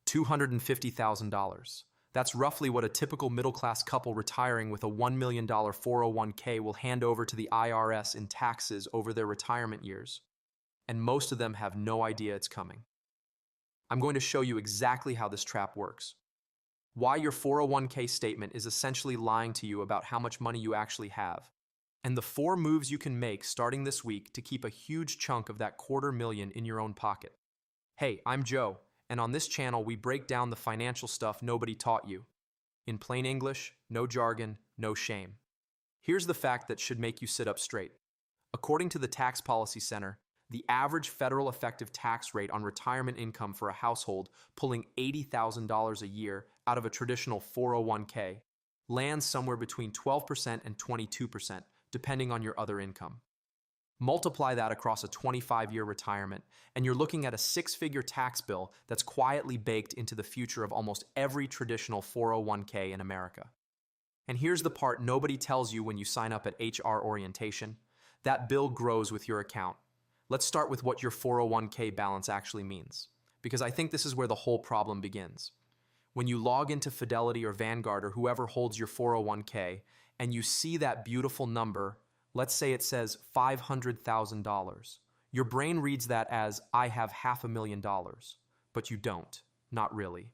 $250,000. That's roughly what a typical middle-class couple retiring with a $1 million 401k will hand over to the IRS in taxes over their retirement years. And most of them have no idea it's coming. I'm going to show you exactly how this trap works. Why your 401k statement is essentially lying to you about how much money you actually have. And the 4 moves you can make starting this week to keep a huge chunk of that $250,000 in your own pocket. Hey, I'm Joe, and on this channel we break down the financial stuff nobody taught you. In plain English, no jargon, no shame. Here's the fact that should make you sit up straight. According to the Tax Policy Center, the average federal effective tax rate on retirement income for a household pulling $80,000 a year out of a traditional 401k lands somewhere between 12% and 22%, depending on your other income. Multiply that across a 25-year retirement, and you're looking at a 6-figure tax bill that's quietly baked into the future of almost every traditional 401k in America. And here's the part nobody tells you when you sign up at HR orientation. That bill grows with your account. Let's start with what your 401k balance actually means, because I think this is where the whole problem begins. When you log into Fidelity or Vanguard or whoever holds your 401k, and you see that beautiful number, let's say it says $500,000. Your brain reads that as, I have $500,000, but you don't, not really.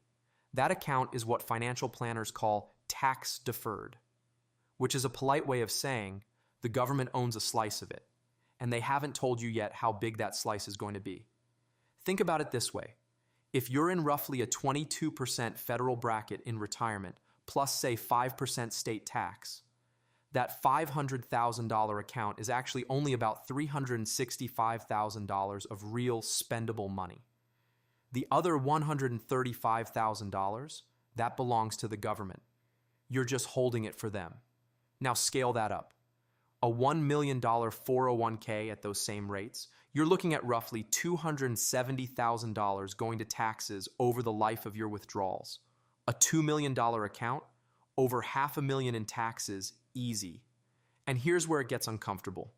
That account is what financial planners call tax deferred, which is a polite way of saying the government owns a slice of it, and they haven't told you yet how big that slice is going to be. Think about it this way. If you're in roughly a 22% federal bracket in retirement, plus say 5% state tax, that $500,000 account is actually only about $365,000 of real spendable money. The other $135,000, that belongs to the government. You're just holding it for them. Now scale that up. A $1 million 401k at those same rates, you're looking at roughly $270,000 going to taxes over the life of your withdrawals. A $2 million account, over $500,000 in taxes, easy. And here's where it gets uncomfortable.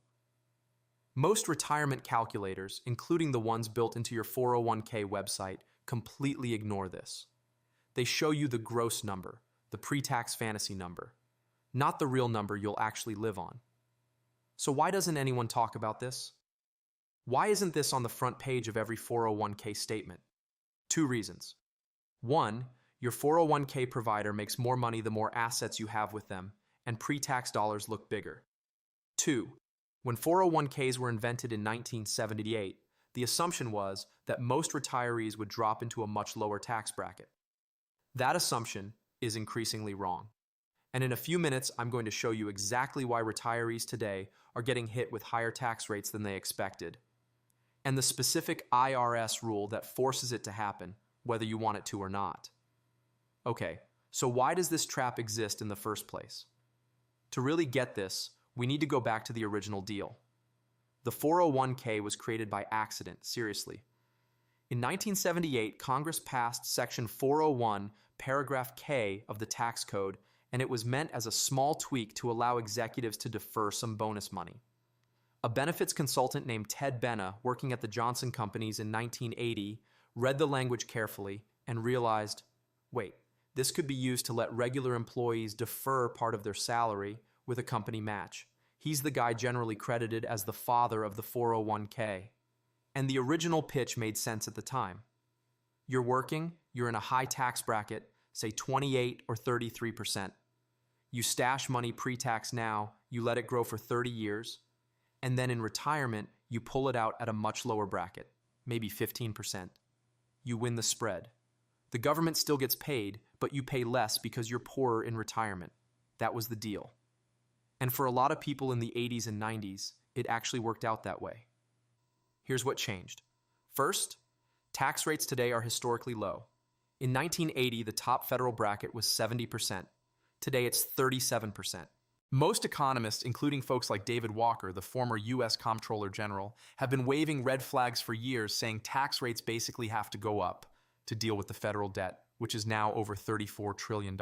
Most retirement calculators, including the ones built into your 401k website, completely ignore this. They show you the gross number, the pre-tax fantasy number, not the real number you'll actually live on. So why doesn't anyone talk about this? Why isn't this on the front page of every 401k statement? 2 reasons. 1, your 401k provider makes more money the more assets you have with them, and pre-tax dollars look bigger. 2, when 401ks were invented in 1978, the assumption was that most retirees would drop into a much lower tax bracket. That assumption is increasingly wrong. And in a few minutes, I'm going to show you exactly why retirees today are getting hit with higher tax rates than they expected, and the specific IRS rule that forces it to happen, whether you want it to or not. Okay, so why does this trap exist in the first place? To really get this, we need to go back to the original deal. The 401k was created by accident, seriously. In 1978, Congress passed Section 401, Paragraph K of the tax code, and it was meant as a small tweak to allow executives to defer some bonus money. A benefits consultant named Ted Benna, working at the Johnson Companies in 1980, read the language carefully and realized, wait, this could be used to let regular employees defer part of their salary with a company match. He's the guy generally credited as the father of the 401k. And the original pitch made sense at the time. You're working, you're in a high tax bracket, say 28 or 33%. You stash money pre-tax now, you let it grow for 30 years, and then in retirement, you pull it out at a much lower bracket, maybe 15%. You win the spread. The government still gets paid, but you pay less because you're poorer in retirement. That was the deal. And for a lot of people in the 80s and 90s, it actually worked out that way. Here's what changed. First, tax rates today are historically low. In 1980, the top federal bracket was 70%. Today, it's 37%. Most economists, including folks like David Walker, the former U.S. Comptroller General, have been waving red flags for years saying tax rates basically have to go up to deal with the federal debt, which is now over $34 trillion.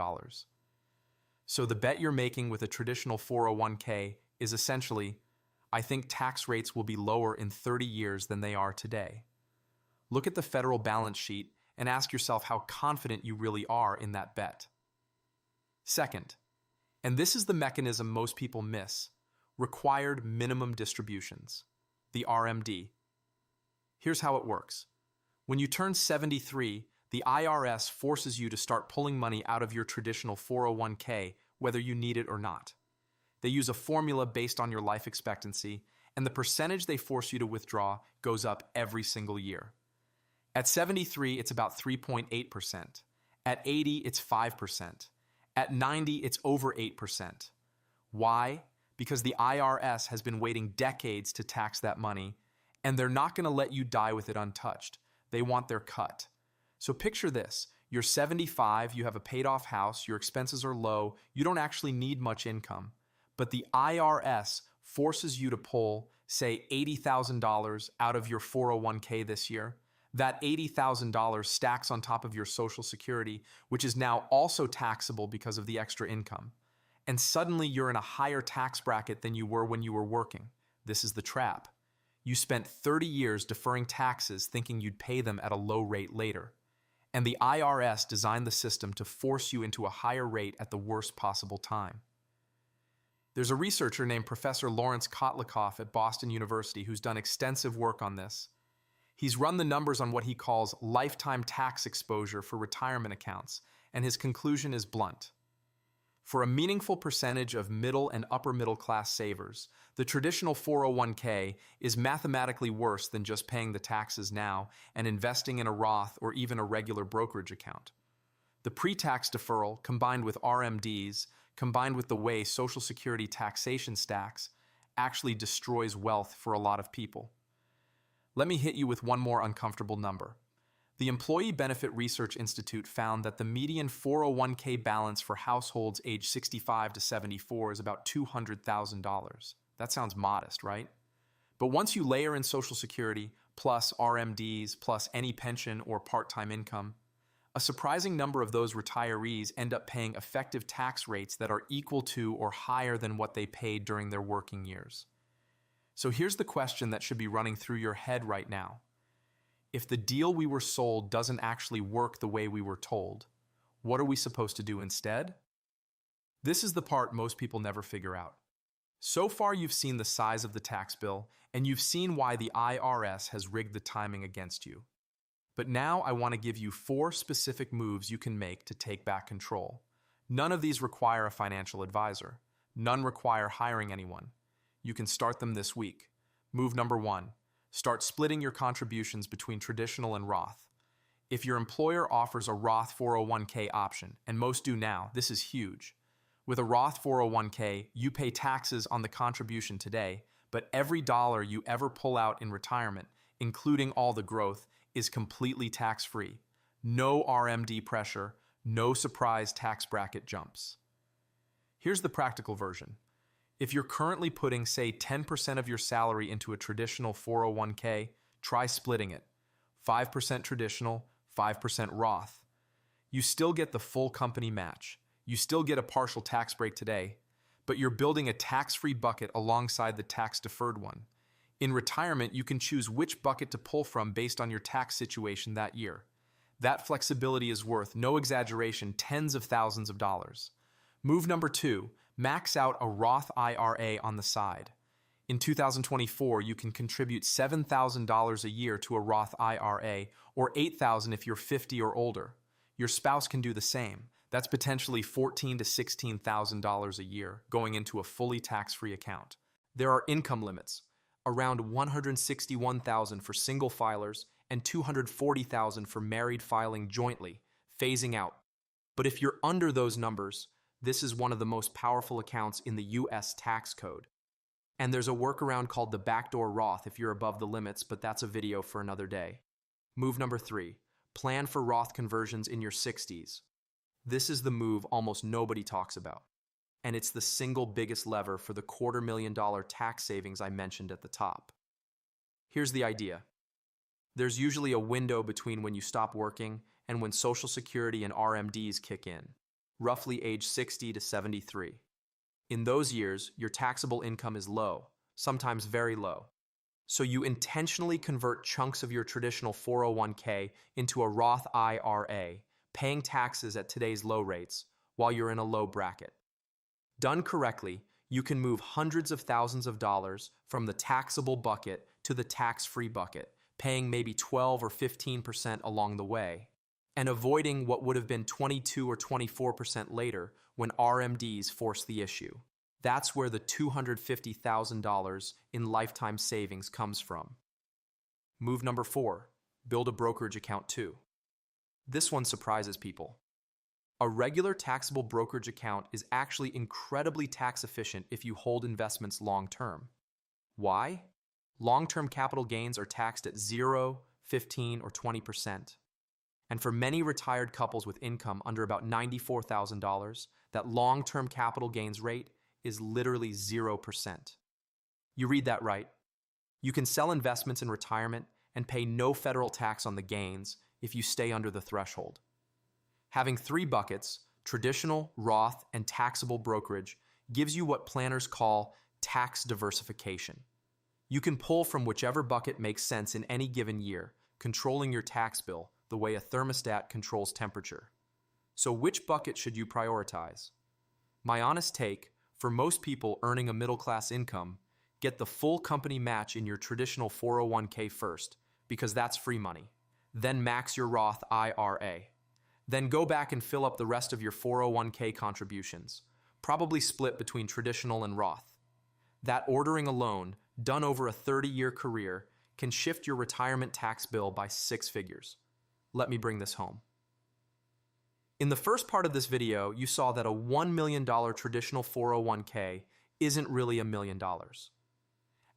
So the bet you're making with a traditional 401k is essentially, I think tax rates will be lower in 30 years than they are today. Look at the federal balance sheet and ask yourself how confident you really are in that bet. Second, and this is the mechanism most people miss, required minimum distributions, the RMD. Here's how it works. When you turn 73, the IRS forces you to start pulling money out of your traditional 401k, whether you need it or not. They use a formula based on your life expectancy, and the percentage they force you to withdraw goes up every single year. At 73, it's about 3.8%. At 80, it's 5%. At 90, it's over 8%. Why? Because the IRS has been waiting decades to tax that money, and they're not going to let you die with it untouched. They want their cut. So picture this. You're 75, you have a paid-off house, your expenses are low, you don't actually need much income, but the IRS forces you to pull, say, $80,000 out of your 401k this year. That $80,000 stacks on top of your Social Security, which is now also taxable because of the extra income. And suddenly you're in a higher tax bracket than you were when you were working. This is the trap. You spent 30 years deferring taxes thinking you'd pay them at a low rate later. And the IRS designed the system to force you into a higher rate at the worst possible time. There's a researcher named Professor Lawrence Kotlikoff at Boston University who's done extensive work on this. He's run the numbers on what he calls lifetime tax exposure for retirement accounts, and his conclusion is blunt. For a meaningful percentage of middle and upper middle class savers, the traditional 401k is mathematically worse than just paying the taxes now and investing in a Roth or even a regular brokerage account. The pre-tax deferral, combined with RMDs, combined with the way Social Security taxation stacks, actually destroys wealth for a lot of people. Let me hit you with one more uncomfortable number. The Employee Benefit Research Institute found that the median 401k balance for households aged 65 to 74 is about $200,000. That sounds modest, right? But once you layer in Social Security, plus RMDs, plus any pension or part-time income, a surprising number of those retirees end up paying effective tax rates that are equal to or higher than what they paid during their working years. So here's the question that should be running through your head right now. If the deal we were sold doesn't actually work the way we were told, what are we supposed to do instead? This is the part most people never figure out. So far, you've seen the size of the tax bill, and you've seen why the IRS has rigged the timing against you. But now I want to give you 4 specific moves you can make to take back control. None of these require a financial advisor. None require hiring anyone. You can start them this week. Move number 1. Start splitting your contributions between traditional and Roth. If your employer offers a Roth 401k option, and most do now, this is huge. With a Roth 401k, you pay taxes on the contribution today, but every dollar you ever pull out in retirement, including all the growth, is completely tax-free. No RMD pressure, no surprise tax bracket jumps. Here's the practical version. If you're currently putting, say, 10% of your salary into a traditional 401k, try splitting it. 5% traditional, 5% Roth. You still get the full company match. You still get a partial tax break today, but you're building a tax-free bucket alongside the tax-deferred one. In retirement, you can choose which bucket to pull from based on your tax situation that year. That flexibility is worth, no exaggeration, tens of thousands of dollars. Move number 2. Max out a Roth IRA on the side. In 2024, you can contribute $7,000 a year to a Roth IRA, or $8,000 if you're 50 or older. Your spouse can do the same. That's potentially $14,000 to $16,000 a year going into a fully tax-free account. There are income limits, around $161,000 for single filers and $240,000 for married filing jointly, phasing out. But if you're under those numbers, this is one of the most powerful accounts in the US tax code. And there's a workaround called the backdoor Roth if you're above the limits, but that's a video for another day. Move number 3. Plan for Roth conversions in your 60s. This is the move almost nobody talks about. And it's the single biggest lever for the $250,000 tax savings I mentioned at the top. Here's the idea. There's usually a window between when you stop working and when Social Security and RMDs kick in, roughly age 60 to 73. In those years, your taxable income is low, sometimes very low. So you intentionally convert chunks of your traditional 401k into a Roth IRA, paying taxes at today's low rates while you're in a low bracket. Done correctly, you can move hundreds of thousands of dollars from the taxable bucket to the tax-free bucket, paying maybe 12 or 15% along the way, and avoiding what would have been 22 or 24% later when RMDs force the issue. That's where the $250,000 in lifetime savings comes from. Move number 4, build a brokerage account too. This one surprises people. A regular taxable brokerage account is actually incredibly tax efficient if you hold investments long term. Why? Long-term capital gains are taxed at 0, 15, or 20%. And for many retired couples with income under about $94,000, that long-term capital gains rate is literally 0%. You read that right. You can sell investments in retirement and pay no federal tax on the gains if you stay under the threshold. Having 3 buckets, traditional, Roth, and taxable brokerage, gives you what planners call tax diversification. You can pull from whichever bucket makes sense in any given year, controlling your tax bill the way a thermostat controls temperature. So which bucket should you prioritize? My honest take, for most people earning a middle-class income, get the full company match in your traditional 401k first, because that's free money. Then max your Roth IRA. Then go back and fill up the rest of your 401k contributions, probably split between traditional and Roth. That ordering alone, done over a 30-year career, can shift your retirement tax bill by 6 figures. Let me bring this home. In the first part of this video, you saw that a $1 million traditional 401k isn't really $1 million.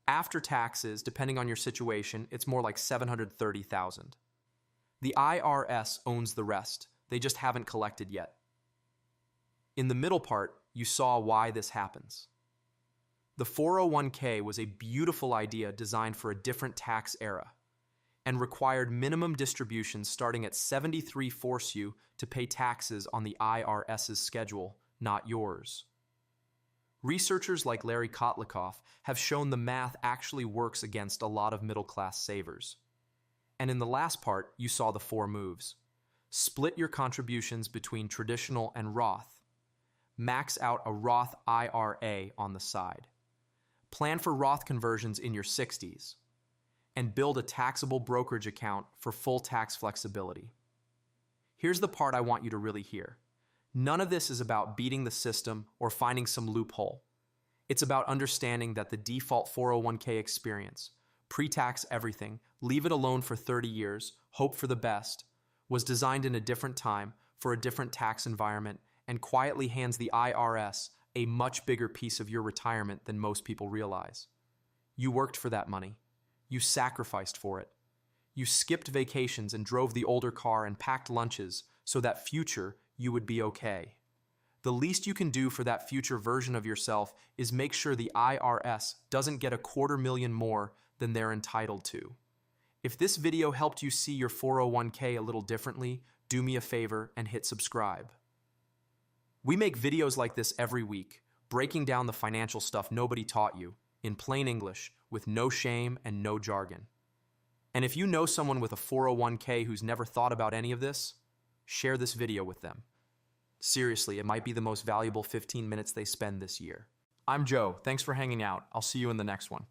After taxes, depending on your situation, it's more like $730,000. The IRS owns the rest. They just haven't collected yet. In the middle part, you saw why this happens. The 401k was a beautiful idea designed for a different tax era and required minimum distributions starting at 73 force you to pay taxes on the IRS's schedule, not yours. Researchers like Larry Kotlikoff have shown the math actually works against a lot of middle-class savers. And in the last part, you saw the 4 moves. Split your contributions between traditional and Roth. Max out a Roth IRA on the side. Plan for Roth conversions in your 60s. And build a taxable brokerage account for full tax flexibility. Here's the part I want you to really hear. None of this is about beating the system or finding some loophole. It's about understanding that the default 401k experience, pre-tax everything, leave it alone for 30 years, hope for the best, was designed in a different time for a different tax environment and quietly hands the IRS a much bigger piece of your retirement than most people realize. You worked for that money. You sacrificed for it. You skipped vacations and drove the older car and packed lunches so that future you would be okay. The least you can do for that future version of yourself is make sure the IRS doesn't get $250,000 more than they're entitled to. If this video helped you see your 401k a little differently, do me a favor and hit subscribe. We make videos like this every week, breaking down the financial stuff nobody taught you, in plain English, with no shame and no jargon. And if you know someone with a 401k who's never thought about any of this, share this video with them. Seriously, it might be the most valuable 15 minutes they spend this year. I'm Joe. Thanks for hanging out. I'll see you in the next one.